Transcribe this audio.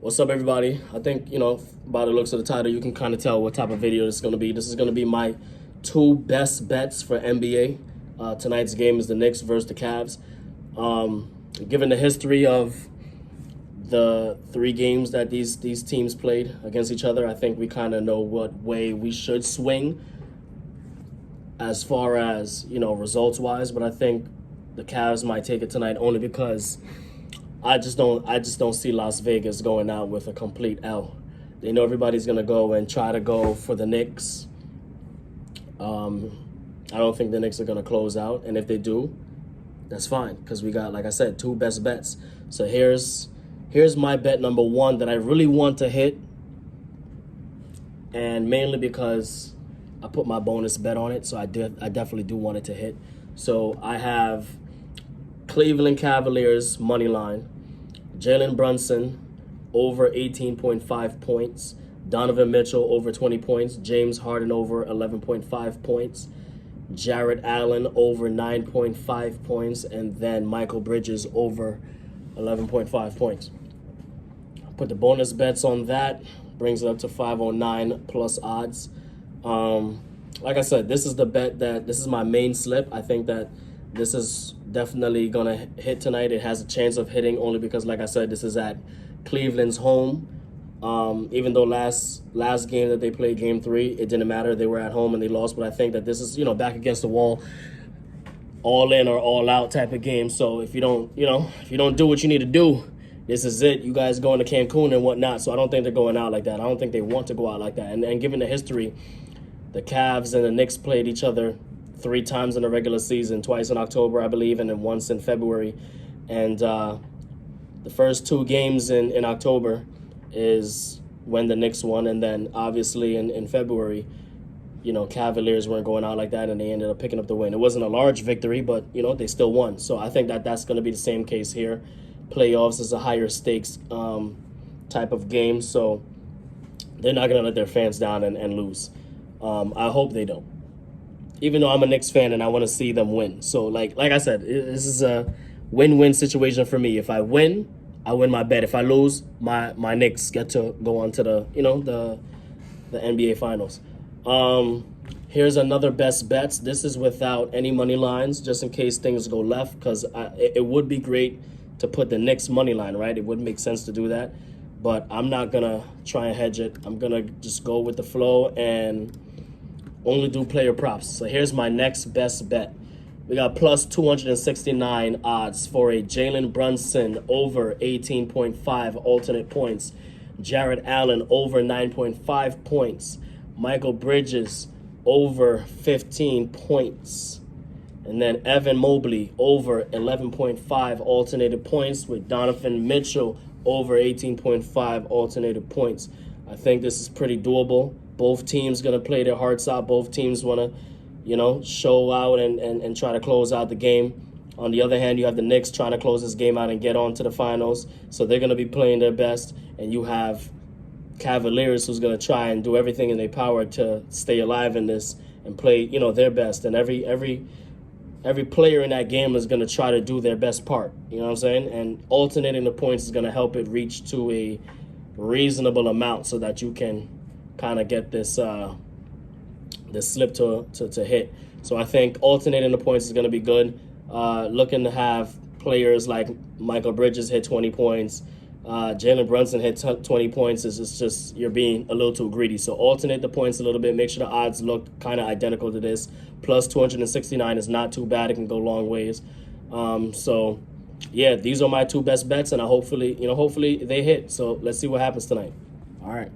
What's up, everybody? I think, by the looks of the title, you can kind of tell what type of video this is going to be. This is going to be my two best bets for NBA. Tonight's game is the Knicks versus the Cavs. Given the history of the three games that these teams played against each other, I think we kind of know what way we should swing as far as, results-wise. But I think the Cavs might take it tonight only because I just don't see Las Vegas going out with a complete L. They know everybody's gonna go and try to go for the Knicks. I don't think the Knicks are gonna close out, and if they do, that's fine because we got, like I said, two best bets. So here's my bet number one that I really want to hit, and mainly because I put my bonus bet on it, so I definitely do want it to hit. So I have Cleveland Cavaliers money line, Jalen Brunson over 18.5 points, Donovan Mitchell over 20 points, James Harden over 11.5 points, Jarrett Allen over 9.5 points, and then Michael Bridges over 11.5 points. Put the bonus bets on that, brings it up to 509 plus odds. Like I said, this is my main slip. I think that this is definitely gonna hit tonight. It has a chance of hitting only because, like I said, this is at Cleveland's home. Even though last game that they played, game 3, it didn't matter. They were at home and they lost. But I think that this is, back against the wall, all in or all out type of game. So if you don't do what you need to do, this is it. You guys going to Cancun and whatnot. So I don't think they're going out like that. I don't think they want to go out like that. And given the history, the Cavs and the Knicks played each other 3 times in the regular season, twice in October, I believe, and then once in February. And the first 2 games in October is when the Knicks won. And then obviously in February, Cavaliers weren't going out like that, and they ended up picking up the win. It wasn't a large victory, but, they still won. So I think that that's going to be the same case here. Playoffs is a higher stakes type of game, so they're not going to let their fans down and lose. I hope they don't. Even though I'm a Knicks fan and I want to see them win. So like I said, this is a win-win situation for me. If I win, I win my bet. If I lose, my Knicks get to go on to the NBA Finals. Here's another best bets. This is without any money lines, just in case things go left, because it would be great to put the Knicks money line, right? It would make sense to do that, but I'm not gonna try and hedge it. I'm gonna just go with the flow and only do player props. So here's my next best bet. We got plus 269 odds for a Jalen Brunson over 18.5 alternate points, Jarrett Allen over 9.5 points, Michael Bridges over 15 points, and then Evan Mobley over 11.5 alternated points with Donovan Mitchell over 18.5 alternated points. I think this is pretty doable. Both teams going to play their hearts out. Both teams want to, show out and try to close out the game. On the other hand, you have the Knicks trying to close this game out and get on to the finals. So they're going to be playing their best. And you have Cavaliers who's going to try and do everything in their power to stay alive in this and play, their best. And every player in that game is going to try to do their best part. You know what I'm saying? And alternating the points is going to help it reach to a reasonable amount so that you can kind of get this slip to hit. So I think alternating the points is going to be good. Looking to have players like Michael Bridges hit 20 points, Jalen Brunson hit 20 points. It's just you're being a little too greedy. So alternate the points a little bit. Make sure the odds look kind of identical to this. Plus 269 is not too bad. It can go long ways. So yeah, these are my two best bets, and hopefully they hit. So let's see what happens tonight. All right.